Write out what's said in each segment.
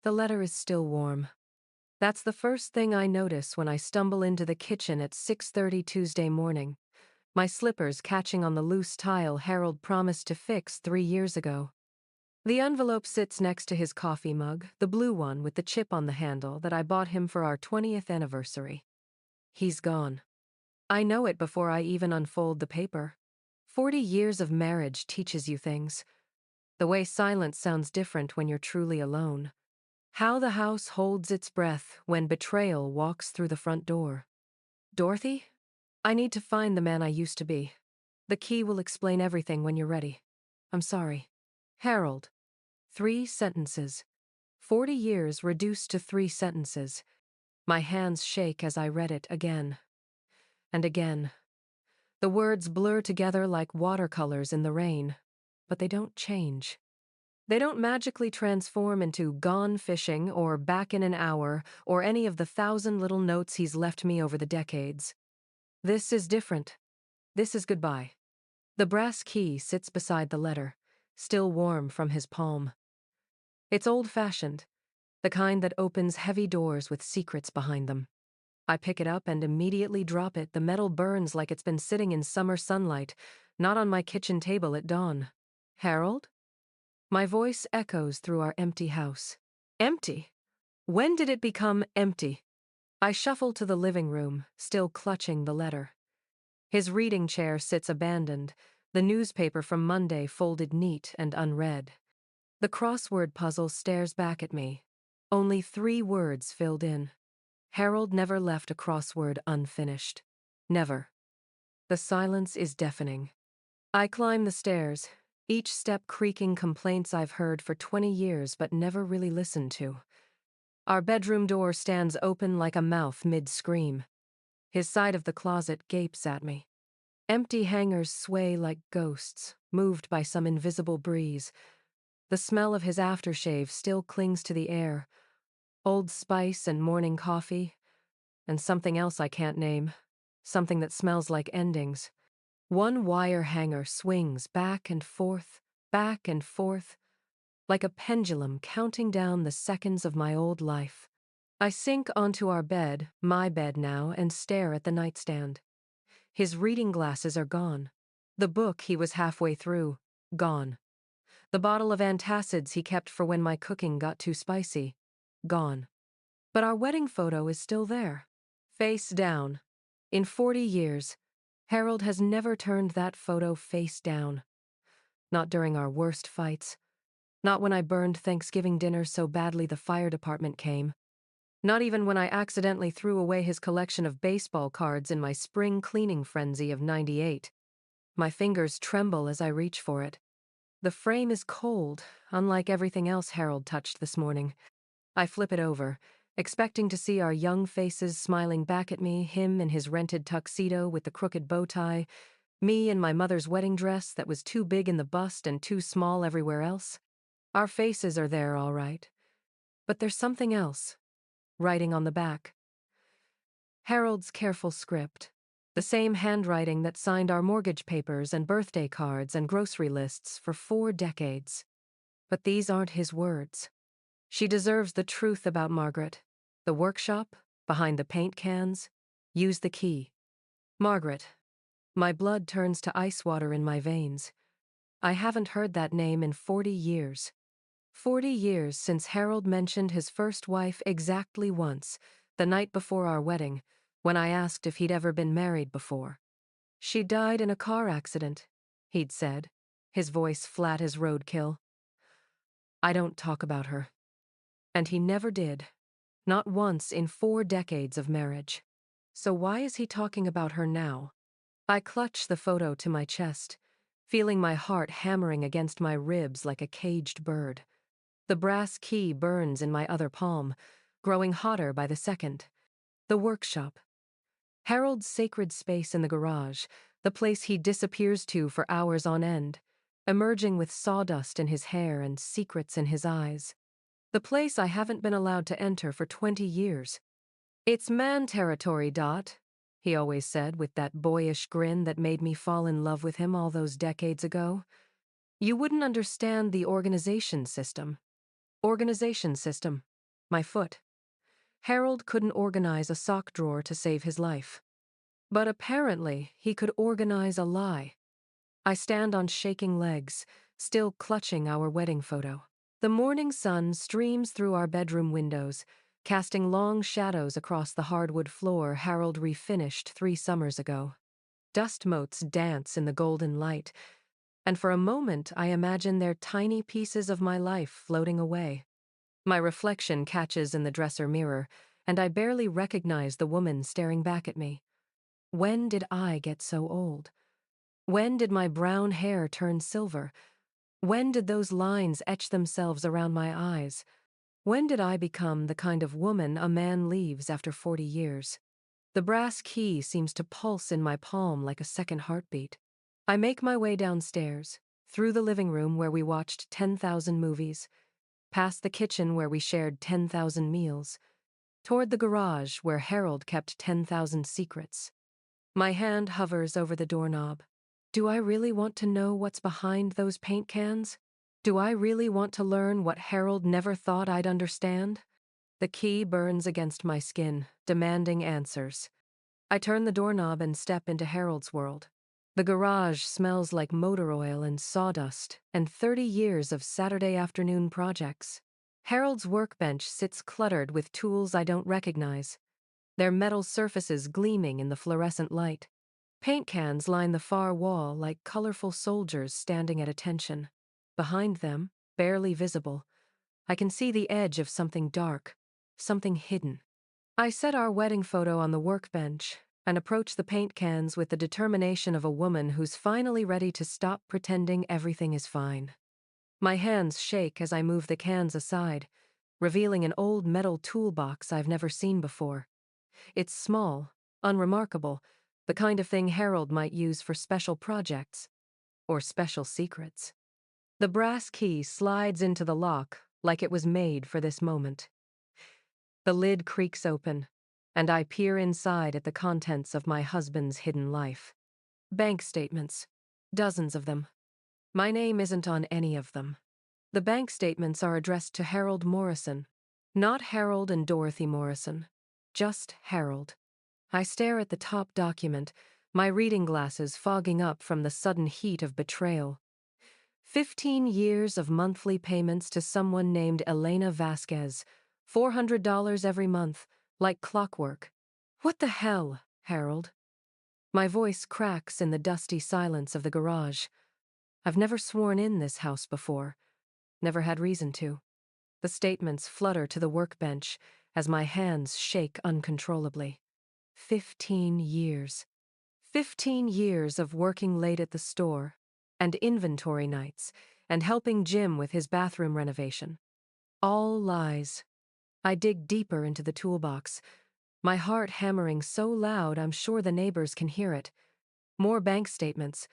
The letter is still warm. That's the first thing I notice when I stumble into the kitchen at 6:30 Tuesday morning, my slippers catching on the loose tile Harold promised to fix 3 years ago. The envelope sits next to his coffee mug, the blue one with the chip on the handle that I bought him for our 20th anniversary. He's gone. I know it before I even unfold the paper. 40 years of marriage teaches you things. The way silence sounds different when you're truly alone. How the house holds its breath when betrayal walks through the front door. Dorothy? I need to find the man I used to be. The key will explain everything when you're ready. I'm sorry. Harold. 3 sentences. 40 years reduced to 3 sentences. My hands shake as I read it again. And again. The words blur together like watercolors in the rain, but they don't change. They don't magically transform into gone fishing or back in an hour or any of the 1,000 little notes he's left me over the decades. This is different. This is goodbye. The brass key sits beside the letter, still warm from his palm. It's old-fashioned, the kind that opens heavy doors with secrets behind them. I pick it up and immediately drop it. The metal burns like it's been sitting in summer sunlight, not on my kitchen table at dawn. Harold? My voice echoes through our empty house. Empty? When did it become empty? I shuffle to the living room, still clutching the letter. His reading chair sits abandoned, the newspaper from Monday folded neat and unread. The crossword puzzle stares back at me. Only 3 words filled in. Harold never left a crossword unfinished. Never. The silence is deafening. I climb the stairs, each step creaking complaints I've heard for 20 years but never really listened to. Our bedroom door stands open like a mouth mid-scream. His side of the closet gapes at me. Empty hangers sway like ghosts, moved by some invisible breeze. The smell of his aftershave still clings to the air. Old Spice and morning coffee, and something else I can't name. Something that smells like endings. One wire hanger swings back and forth, like a pendulum counting down the seconds of my old life. I sink onto our bed, my bed now, and stare at the nightstand. His reading glasses are gone. The book he was halfway through, gone. The bottle of antacids he kept for when my cooking got too spicy, gone. But our wedding photo is still there, face down. In 40 years, Harold has never turned that photo face down. Not during our worst fights. Not when I burned Thanksgiving dinner so badly the fire department came. Not even when I accidentally threw away his collection of baseball cards in my spring cleaning frenzy of '98. My fingers tremble as I reach for it. The frame is cold, unlike everything else Harold touched this morning. I flip it over, expecting to see our young faces smiling back at me, him in his rented tuxedo with the crooked bow tie, me in my mother's wedding dress that was too big in the bust and too small everywhere else. Our faces are there, all right. But there's something else. Writing on the back. Harold's careful script. The same handwriting that signed our mortgage papers and birthday cards and grocery lists for 4 decades. But these aren't his words. She deserves the truth about Margaret. The workshop, behind the paint cans. Use the key. Margaret. My blood turns to ice water in my veins. I haven't heard that name in 40 years. 40 years since Harold mentioned his first wife exactly once, the night before our wedding, when I asked if he'd ever been married before. She died in a car accident, he'd said, his voice flat as roadkill. I don't talk about her. And he never did. Not once in 4 decades of marriage. So why is he talking about her now? I clutch the photo to my chest, feeling my heart hammering against my ribs like a caged bird. The brass key burns in my other palm, growing hotter by the second. The workshop. Harold's sacred space in the garage, the place he disappears to for hours on end, emerging with sawdust in his hair and secrets in his eyes. The place I haven't been allowed to enter for 20 years. It's man territory, Dot, he always said with that boyish grin that made me fall in love with him all those decades ago. You wouldn't understand the organization system. Organization system. My foot. Harold couldn't organize a sock drawer to save his life. But apparently, he could organize a lie. I stand on shaking legs, still clutching our wedding photo. The morning sun streams through our bedroom windows, casting long shadows across the hardwood floor Harold refinished 3 summers ago. Dust motes dance in the golden light, and for a moment I imagine they're tiny pieces of my life floating away. My reflection catches in the dresser mirror, and I barely recognize the woman staring back at me. When did I get so old? When did my brown hair turn silver? When did those lines etch themselves around my eyes? When did I become the kind of woman a man leaves after 40 years? The brass key seems to pulse in my palm like a second heartbeat. I make my way downstairs, through the living room where we watched 10,000 movies, past the kitchen where we shared 10,000 meals, toward the garage where Harold kept 10,000 secrets. My hand hovers over the doorknob. Do I really want to know what's behind those paint cans? Do I really want to learn what Harold never thought I'd understand? The key burns against my skin, demanding answers. I turn the doorknob and step into Harold's world. The garage smells like motor oil and sawdust, and 30 years of Saturday afternoon projects. Harold's workbench sits cluttered with tools I don't recognize, their metal surfaces gleaming in the fluorescent light. Paint cans line the far wall like colorful soldiers standing at attention. Behind them, barely visible, I can see the edge of something dark, something hidden. I set our wedding photo on the workbench and approach the paint cans with the determination of a woman who's finally ready to stop pretending everything is fine. My hands shake as I move the cans aside, revealing an old metal toolbox I've never seen before. It's small, unremarkable, the kind of thing Harold might use for special projects or special secrets. The brass key slides into the lock like it was made for this moment. The lid creaks open, and I peer inside at the contents of my husband's hidden life. Bank statements. Dozens of them. My name isn't on any of them. The bank statements are addressed to Harold Morrison. Not Harold and Dorothy Morrison. Just Harold. I stare at the top document, my reading glasses fogging up from the sudden heat of betrayal. 15 years of monthly payments to someone named Elena Vasquez. $400 every month, like clockwork. What the hell, Harold? My voice cracks in the dusty silence of the garage. I've never sworn in this house before. Never had reason to. The statements flutter to the workbench as my hands shake uncontrollably. 15 years. 15 years of working late at the store, and inventory nights, and helping Jim with his bathroom renovation. All lies. I dig deeper into the toolbox, my heart hammering so loud I'm sure the neighbors can hear it. More bank statements,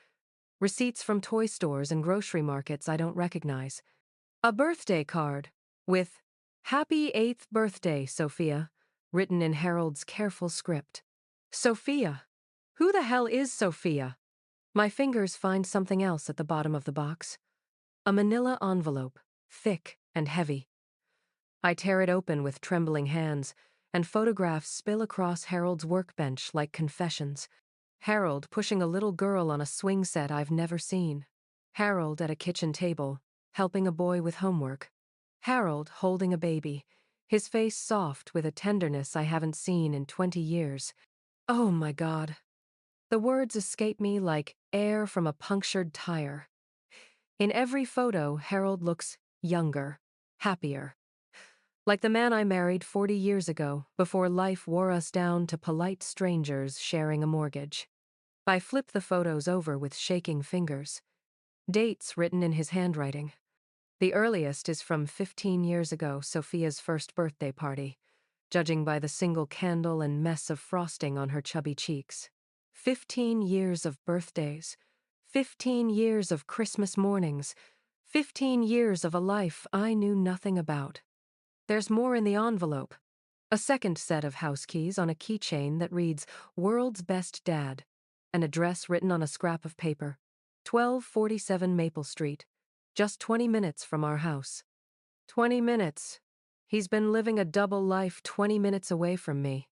receipts from toy stores and grocery markets I don't recognize. A birthday card with "Happy 8th birthday, Sophia," written in Harold's careful script. Sophia? Who the hell is Sophia? My fingers find something else at the bottom of the box. A manila envelope, thick and heavy. I tear it open with trembling hands, and photographs spill across Harold's workbench like confessions. Harold pushing a little girl on a swing set I've never seen. Harold at a kitchen table, helping a boy with homework. Harold holding a baby, his face soft with a tenderness I haven't seen in 20 years. Oh my God. The words escape me like air from a punctured tire. In every photo, Harold looks younger, happier. Like the man I married 40 years ago, before life wore us down to polite strangers sharing a mortgage. I flip the photos over with shaking fingers. Dates written in his handwriting. The earliest is from 15 years ago, Sophia's first birthday party, judging by the single candle and mess of frosting on her chubby cheeks. 15 years of birthdays. 15 years of Christmas mornings. 15 years of a life I knew nothing about. There's more in the envelope. A second set of house keys on a keychain that reads, "World's Best Dad." An address written on a scrap of paper. 1247 Maple Street. Just 20 minutes from our house. 20 minutes. He's been living a double life 20 minutes away from me.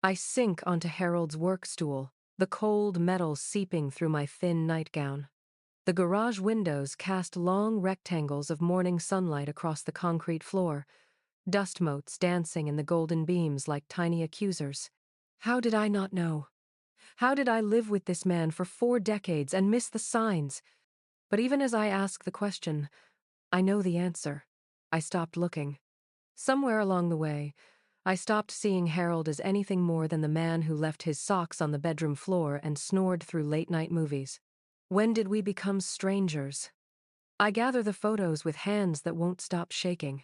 I sink onto Harold's work stool, the cold metal seeping through my thin nightgown. The garage windows cast long rectangles of morning sunlight across the concrete floor, dust motes dancing in the golden beams like tiny accusers. How did I not know? How did I live with this man for 4 decades and miss the signs? But even as I ask the question, I know the answer. I stopped looking. Somewhere along the way, I stopped seeing Harold as anything more than the man who left his socks on the bedroom floor and snored through late-night movies. When did we become strangers? I gather the photos with hands that won't stop shaking.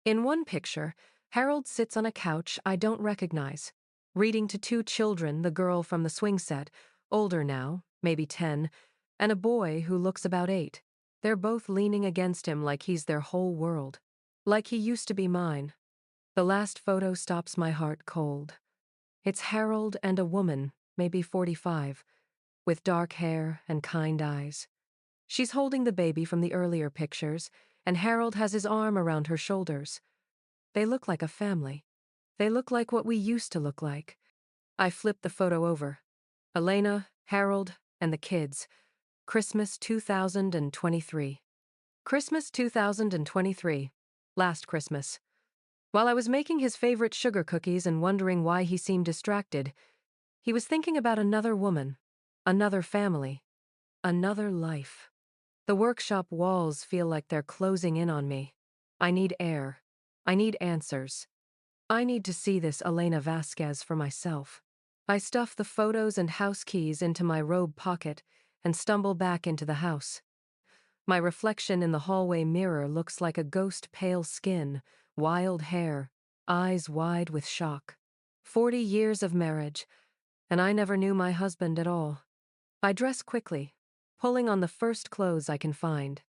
In one picture, Harold sits on a couch I don't recognize, reading to 2 children, the girl from the swing set, older now, maybe 10, and a boy who looks about 8. They're both leaning against him like he's their whole world. Like he used to be mine. The last photo stops my heart cold. It's Harold and a woman, maybe 45, with dark hair and kind eyes. She's holding the baby from the earlier pictures, and Harold has his arm around her shoulders. They look like a family. They look like what we used to look like. I flip the photo over. Elena, Harold, and the kids. Christmas 2023. Christmas 2023. Last Christmas. While I was making his favorite sugar cookies and wondering why he seemed distracted, he was thinking about another woman, another family, another life. The workshop walls feel like they're closing in on me. I need air. I need answers. I need to see this Elena Vasquez for myself. I stuff the photos and house keys into my robe pocket and stumble back into the house. My reflection in the hallway mirror looks like a ghost pale skin, wild hair, eyes wide with shock. 40 years of marriage, and I never knew my husband at all. I dress quickly, pulling on the first clothes I can find.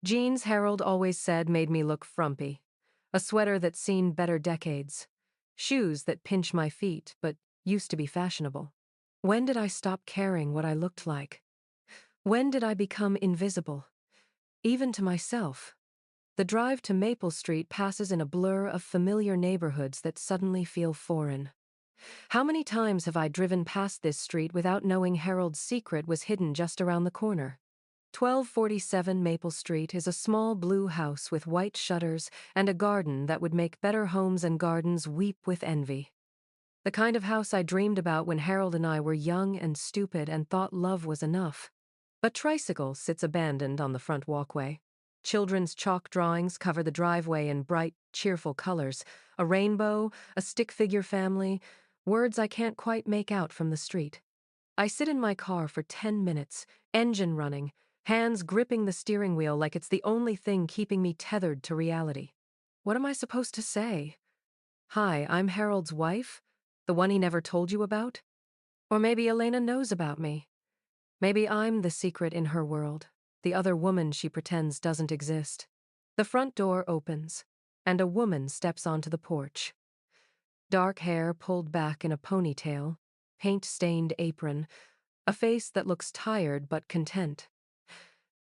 Jeans, Harold always said, made me look frumpy. A sweater that's seen better decades. Shoes that pinch my feet, but used to be fashionable. When did I stop caring what I looked like? When did I become invisible? Even to myself. The drive to Maple Street passes in a blur of familiar neighborhoods that suddenly feel foreign. How many times have I driven past this street without knowing Harold's secret was hidden just around the corner? 1247 Maple Street is a small blue house with white shutters and a garden that would make Better Homes and Gardens weep with envy. The kind of house I dreamed about when Harold and I were young and stupid and thought love was enough. A tricycle sits abandoned on the front walkway. Children's chalk drawings cover the driveway in bright, cheerful colors. A rainbow, a stick figure family, words I can't quite make out from the street. I sit in my car for 10 minutes, engine running, hands gripping the steering wheel like it's the only thing keeping me tethered to reality. What am I supposed to say? Hi, I'm Harold's wife? The one he never told you about? Or maybe Elena knows about me. Maybe I'm the secret in her world, the other woman she pretends doesn't exist. The front door opens, and a woman steps onto the porch. Dark hair pulled back in a ponytail, paint-stained apron, a face that looks tired but content.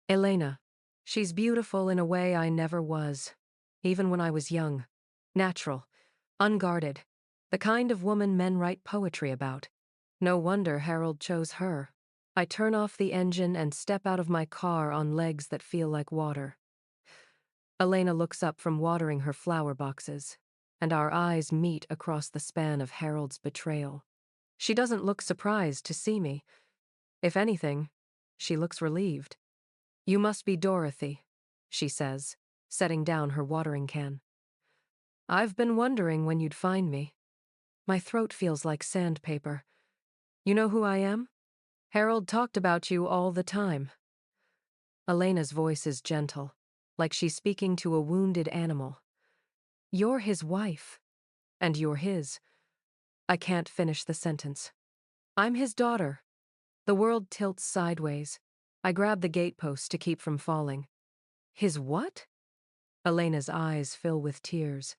Elena. She's beautiful in a way I never was, even when I was young. Natural, unguarded, the kind of woman men write poetry about. No wonder Harold chose her. I turn off the engine and step out of my car on legs that feel like water. Elena looks up from watering her flower boxes, and our eyes meet across the span of Harold's betrayal. She doesn't look surprised to see me. If anything, she looks relieved. You must be Dorothy, she says, setting down her watering can. I've been wondering when you'd find me. My throat feels like sandpaper. You know who I am? Harold talked about you all the time. Elena's voice is gentle, like she's speaking to a wounded animal. You're his wife, and you're his. I can't finish the sentence. I'm his daughter. The world tilts sideways. I grab the gatepost to keep from falling. His what? Elena's eyes fill with tears.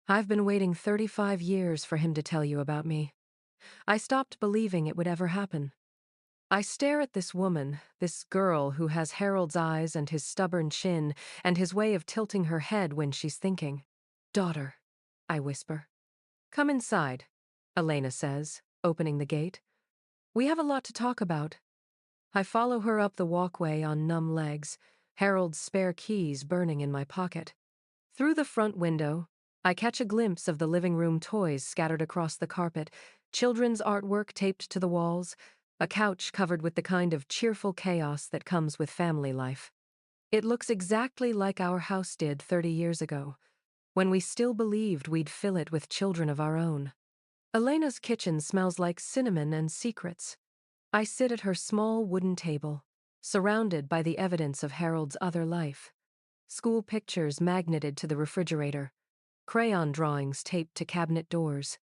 I've been waiting 35 years for him to tell you about me. I stopped believing it would ever happen. I stare at this woman, this girl who has Harold's eyes and his stubborn chin and his way of tilting her head when she's thinking. Daughter, I whisper. Come inside, Elena says, opening the gate. We have a lot to talk about. I follow her up the walkway on numb legs, Harold's spare keys burning in my pocket. Through the front window, I catch a glimpse of the living room toys scattered across the carpet, children's artwork taped to the walls, a couch covered with the kind of cheerful chaos that comes with family life. It looks exactly like our house did 30 years ago, when we still believed we'd fill it with children of our own. Elena's kitchen smells like cinnamon and secrets. I sit at her small wooden table, surrounded by the evidence of Harold's other life. School pictures magneted to the refrigerator, crayon drawings taped to cabinet doors,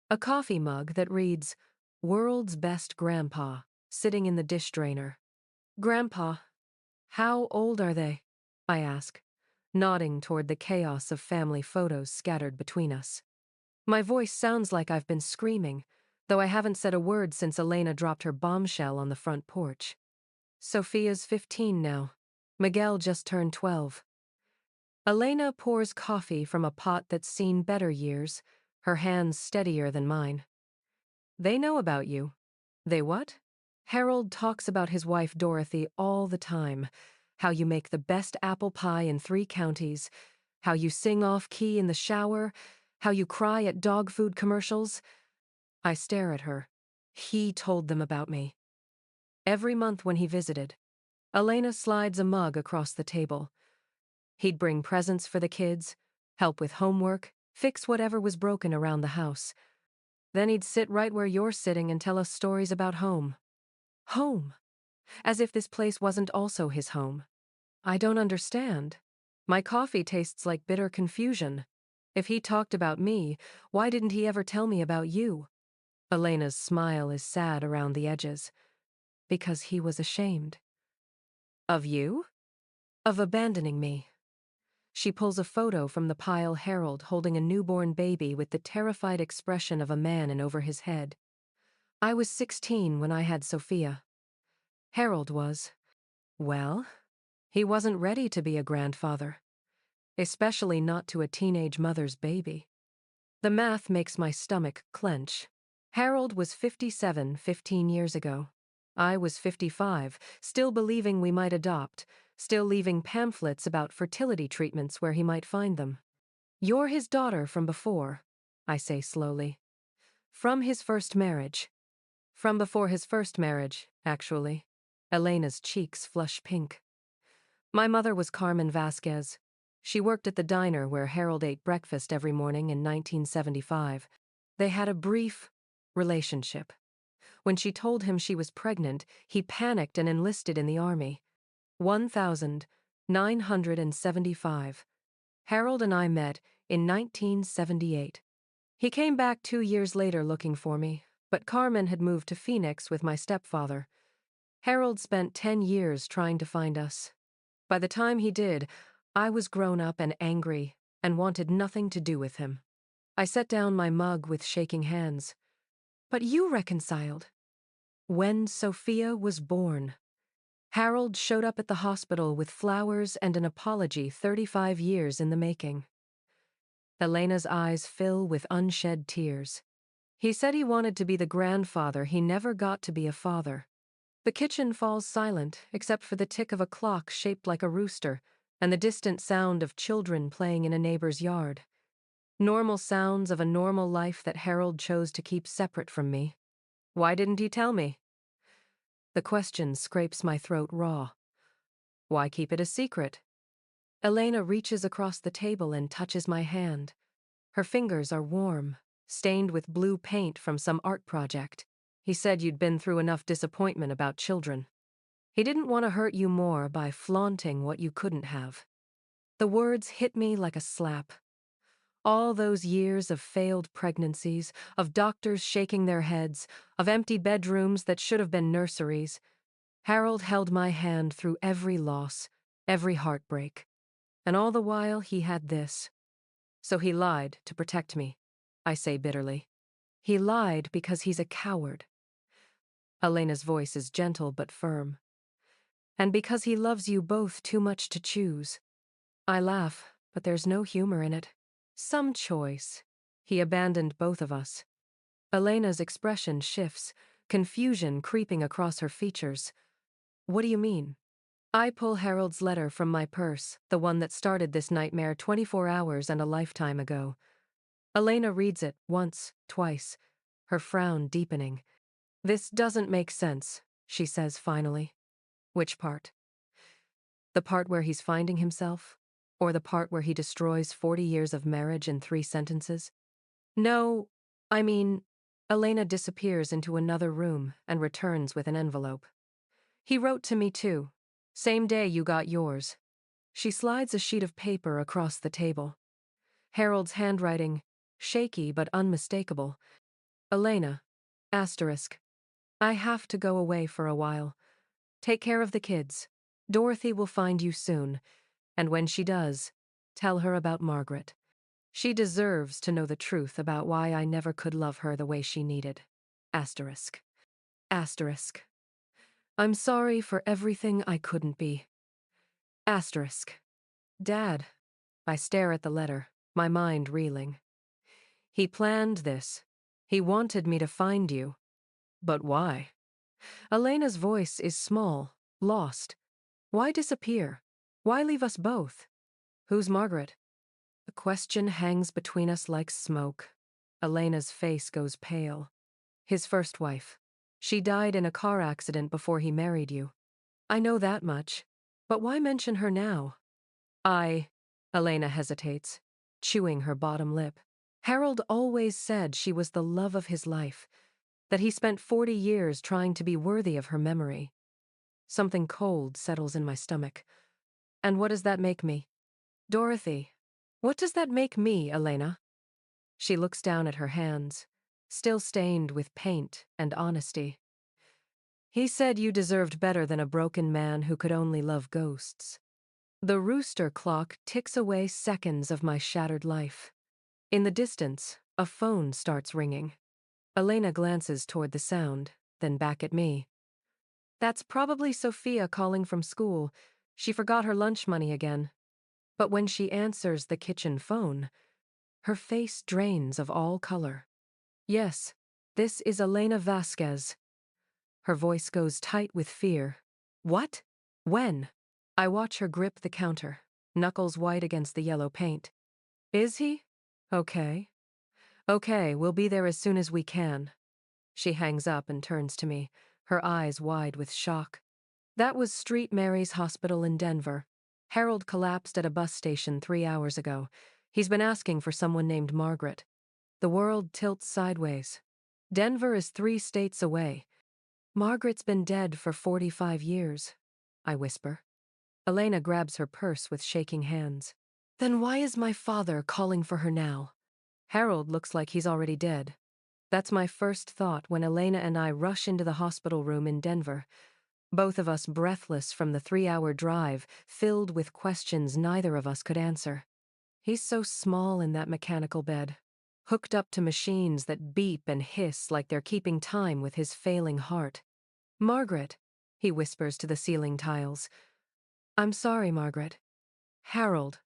a coffee mug that reads, World's Best Grandpa, sitting in the dish drainer. Grandpa, how old are they? I ask, nodding toward the chaos of family photos scattered between us. My voice sounds like I've been screaming, though I haven't said a word since Elena dropped her bombshell on the front porch. Sophia's 15 now. Miguel just turned 12. Elena pours coffee from a pot that's seen better years, her hands steadier than mine. They know about you. They what? Harold talks about his wife Dorothy all the time. How you make the best apple pie in 3 counties. How you sing off-key in the shower. How you cry at dog food commercials. I stare at her. He told them about me. Every month when he visited, Elena slides a mug across the table. He'd bring presents for the kids, help with homework, fix whatever was broken around the house. Then he'd sit right where you're sitting and tell us stories about home. Home. As if this place wasn't also his home. I don't understand. My coffee tastes like bitter confusion. If he talked about me, why didn't he ever tell me about you? Elena's smile is sad around the edges. Because he was ashamed. Of you? Of abandoning me. She pulls a photo from the pile Harold holding a newborn baby with the terrified expression of a man in over his head. I was 16 when I had Sophia. Harold was. Well, he wasn't ready to be a grandfather. Especially not to a teenage mother's baby. The math makes my stomach clench. Harold was 57 15 years ago. I was 55, still believing we might adopt, still leaving pamphlets about fertility treatments where he might find them. You're his daughter from before, I say slowly. From his first marriage. From before his first marriage, actually. Elena's cheeks flush pink. My mother was Carmen Vasquez. She worked at the diner where Harold ate breakfast every morning in 1975. They had a brief relationship. When she told him she was pregnant, he panicked and enlisted in the army. 1975. Harold and I met in 1978. He came back 2 years later looking for me, but Carmen had moved to Phoenix with my stepfather. Harold spent 10 years trying to find us. By the time he did, I was grown up and angry and wanted nothing to do with him. I set down my mug with shaking hands. But you reconciled. When Sophia was born. Harold showed up at the hospital with flowers and an apology 35 years in the making. Elena's eyes fill with unshed tears. He said he wanted to be the grandfather he never got to be a father. The kitchen falls silent, except for the tick of a clock shaped like a rooster, and the distant sound of children playing in a neighbor's yard. Normal sounds of a normal life that Harold chose to keep separate from me. Why didn't he tell me? The question scrapes my throat raw. Why keep it a secret? Elena reaches across the table and touches my hand. Her fingers are warm, stained with blue paint from some art project. He said you'd been through enough disappointment about children. He didn't want to hurt you more by flaunting what you couldn't have. The words hit me like a slap. All those years of failed pregnancies, of doctors shaking their heads, of empty bedrooms that should have been nurseries. Harold held my hand through every loss, every heartbreak. And all the while he had this. So he lied to protect me, I say bitterly. He lied because he's a coward. Elena's voice is gentle but firm. And because he loves you both too much to choose. I laugh, but there's no humor in it. Some choice. He abandoned both of us. Elena's expression shifts, confusion creeping across her features. What do you mean? I pull Harold's letter from my purse, the one that started this nightmare 24 hours and a lifetime ago. Elena reads it once, twice, her frown deepening. This doesn't make sense, she says finally. Which part? The part where he's finding himself? Or the part where he destroys 40 years of marriage in 3 sentences? No, I mean, Elena disappears into another room and returns with an envelope. He wrote to me too. Same day you got yours. She slides a sheet of paper across the table. Harold's handwriting, shaky but unmistakable. Elena, asterisk. I have to go away for a while. Take care of the kids. Dorothy will find you soon, and when she does, tell her about Margaret. She deserves to know the truth about why I never could love her the way she needed. Asterisk. Asterisk. I'm sorry for everything I couldn't be. Asterisk. Dad. I stare at the letter, my mind reeling. He planned this. He wanted me to find you. But why? Elena's voice is small, lost. Why disappear? Why leave us both? Who's Margaret? The question hangs between us like smoke. Elena's face goes pale. His first wife. She died in a car accident before he married you. I know that much. But why mention her now? Elena hesitates, chewing her bottom lip. Harold always said she was the love of his life, that he spent 40 years trying to be worthy of her memory. Something cold settles in my stomach. And what does that make me? Dorothy, what does that make me, Elena? She looks down at her hands, still stained with paint and honesty. He said you deserved better than a broken man who could only love ghosts. The rooster clock ticks away seconds of my shattered life. In the distance, a phone starts ringing. Elena glances toward the sound, then back at me. That's probably Sophia calling from school. She forgot her lunch money again. But when she answers the kitchen phone, her face drains of all color. Yes, this is Elena Vasquez. Her voice goes tight with fear. What? When? I watch her grip the counter, knuckles white against the yellow paint. Is he? Okay. Okay, we'll be there as soon as we can. She hangs up and turns to me, her eyes wide with shock. That was Street Mary's Hospital in Denver. Harold collapsed at a bus station 3 hours ago. He's been asking for someone named Margaret. The world tilts sideways. Denver is 3 states away. Margaret's been dead for 45 years, I whisper. Elena grabs her purse with shaking hands. Then why is my father calling for her now? Harold looks like he's already dead. That's my first thought when Elena and I rush into the hospital room in Denver, both of us breathless from the 3-hour drive, filled with questions neither of us could answer. He's so small in that mechanical bed, hooked up to machines that beep and hiss like they're keeping time with his failing heart. Margaret, he whispers to the ceiling tiles. I'm sorry, Margaret. Harold.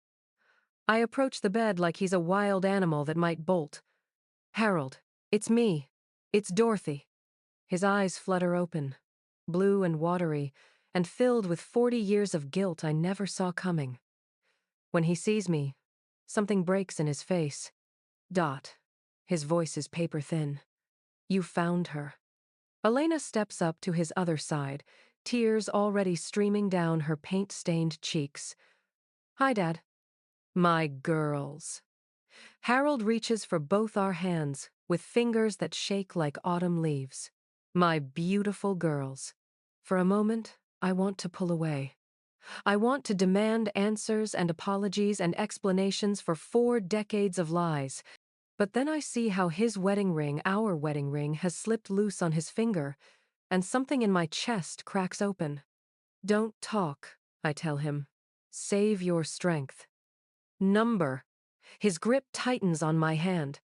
I approach the bed like he's a wild animal that might bolt. Harold, it's me. It's Dorothy. His eyes flutter open, blue and watery, and filled with 40 years of guilt I never saw coming. When he sees me, something breaks in his face. Dot. His voice is paper thin. You found her. Elena steps up to his other side, tears already streaming down her paint-stained cheeks. Hi, Dad. My girls. Harold reaches for both our hands, with fingers that shake like autumn leaves. My beautiful girls. For a moment, I want to pull away. I want to demand answers and apologies and explanations for 4 decades of lies. But then I see how his wedding ring, our wedding ring, has slipped loose on his finger, and something in my chest cracks open. Don't talk, I tell him. Save your strength. Number. His grip tightens on my hand.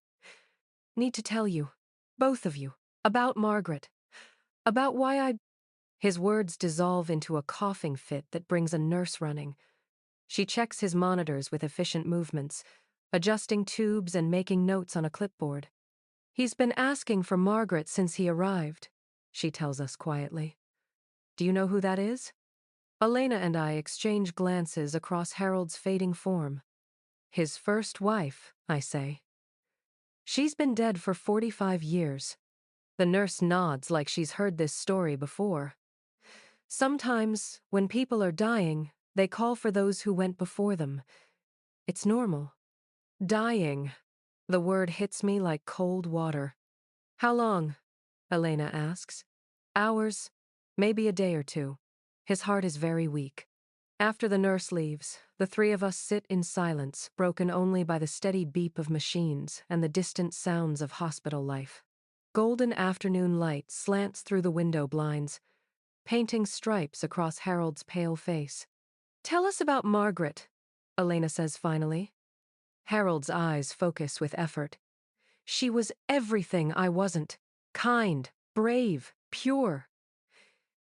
Need to tell you, both of you, about Margaret. About why I... His words dissolve into a coughing fit that brings a nurse running. She checks his monitors with efficient movements, adjusting tubes and making notes on a clipboard. He's been asking for Margaret since he arrived, she tells us quietly. Do you know who that is? Elena and I exchange glances across Harold's fading form. His first wife, I say. She's been dead for 45 years. The nurse nods like she's heard this story before. Sometimes, when people are dying, they call for those who went before them. It's normal. Dying. The word hits me like cold water. How long? Elena asks. Hours, maybe a day or two. His heart is very weak. After the nurse leaves, the three of us sit in silence, broken only by the steady beep of machines and the distant sounds of hospital life. Golden afternoon light slants through the window blinds, painting stripes across Harold's pale face. Tell us about Margaret, Elena says finally. Harold's eyes focus with effort. She was everything I wasn't. Kind, brave, pure.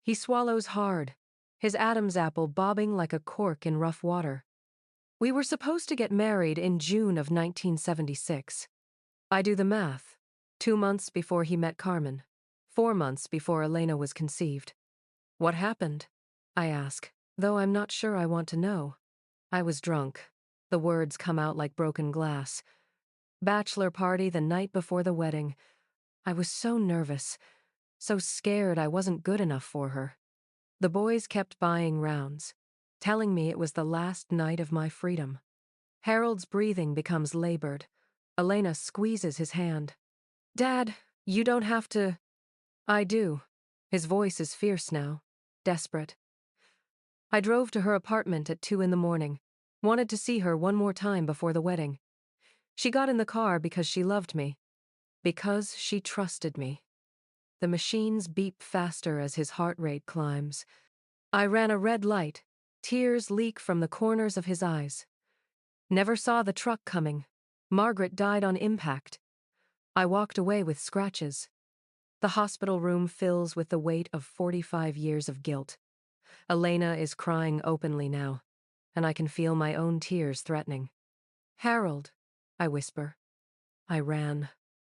He swallows hard, his Adam's apple bobbing like a cork in rough water. We were supposed to get married in June of 1976. I do the math. 2 months before he met Carmen. 4 months before Elena was conceived. What happened? I ask, though I'm not sure I want to know. I was drunk. The words come out like broken glass. Bachelor party the night before the wedding. I was so nervous, so scared I wasn't good enough for her. The boys kept buying rounds, telling me it was the last night of my freedom. Harold's breathing becomes labored. Elena squeezes his hand. Dad, you don't have to. I do. His voice is fierce now, desperate. I drove to her apartment at 2 in the morning, wanted to see her one more time before the wedding. She got in the car because she loved me, because she trusted me. The machines beep faster as his heart rate climbs. I ran a red light. Tears leak from the corners of his eyes. Never saw the truck coming. Margaret died on impact. I walked away with scratches. The hospital room fills with the weight of 45 years of guilt. Elena is crying openly now, and I can feel my own tears threatening. Harold, I whisper. I ran.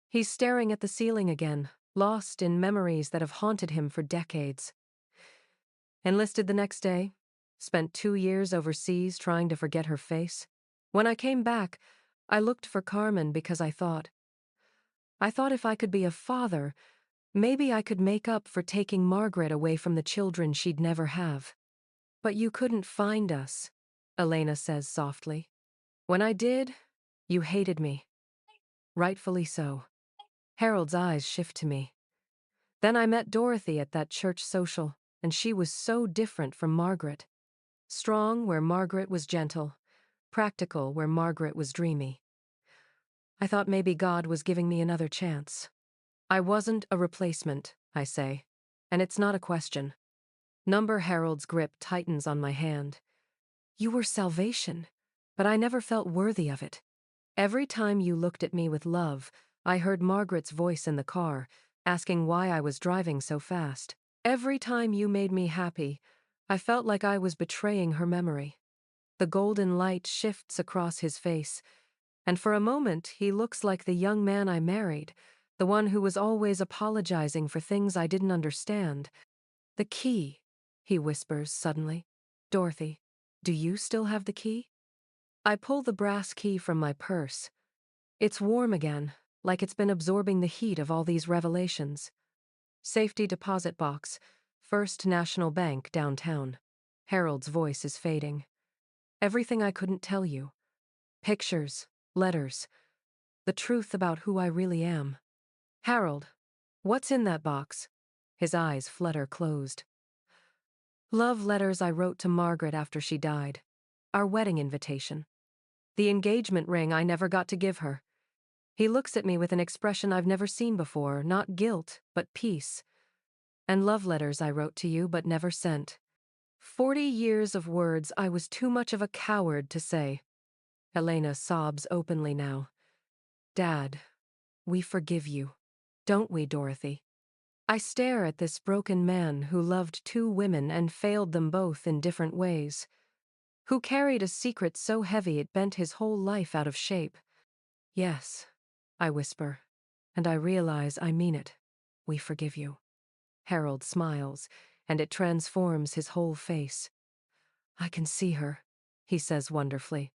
He's staring at the ceiling again, lost in memories that have haunted him for decades. Enlisted the next day, spent 2 years overseas trying to forget her face. When I came back, I looked for Carmen because I thought if I could be a father, maybe I could make up for taking Margaret away from the children she'd never have. But you couldn't find us, Elena says softly. When I did, you hated me. Rightfully so. Harold's eyes shift to me. Then I met Dorothy at that church social, and she was so different from Margaret. Strong where Margaret was gentle, practical where Margaret was dreamy. I thought maybe God was giving me another chance. I wasn't a replacement, I say, and it's not a question. Number Harold's grip tightens on my hand. You were salvation, but I never felt worthy of it. Every time you looked at me with love, I heard Margaret's voice in the car, asking why I was driving so fast. Every time you made me happy, I felt like I was betraying her memory. The golden light shifts across his face, and for a moment he looks like the young man I married, the one who was always apologizing for things I didn't understand. The key, he whispers suddenly. Dorothy, do you still have the key? I pull the brass key from my purse. It's warm again, like it's been absorbing the heat of all these revelations. Safety deposit box, First National Bank downtown. Harold's voice is fading. Everything I couldn't tell you. Pictures, letters, the truth about who I really am. Harold, what's in that box? His eyes flutter closed. Love letters I wrote to Margaret after she died. Our wedding invitation. The engagement ring I never got to give her. He looks at me with an expression I've never seen before, not guilt, but peace. And love letters I wrote to you but never sent. 40 years of words I was too much of a coward to say. Elena sobs openly now. Dad, we forgive you. Don't we, Dorothy? I stare at this broken man who loved 2 women and failed them both in different ways. who carried a secret so heavy it bent his whole life out of shape. Yes, I whisper, and I realize I mean it. We forgive you. Harold smiles, and it transforms his whole face. I can see her, he says wonderfully.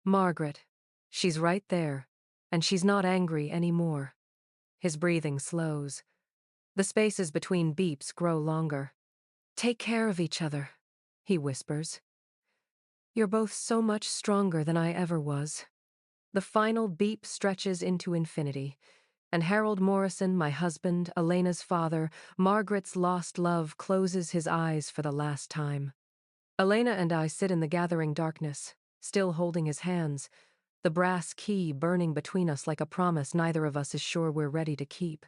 Margaret. She's right there, and she's not angry anymore. His breathing slows. The spaces between beeps grow longer. Take care of each other, he whispers. You're both so much stronger than I ever was. The final beep stretches into infinity, and Harold Morrison, my husband, Elena's father, Margaret's lost love, closes his eyes for the last time. Elena and I sit in the gathering darkness, still holding his hands, the brass key burning between us like a promise neither of us is sure we're ready to keep.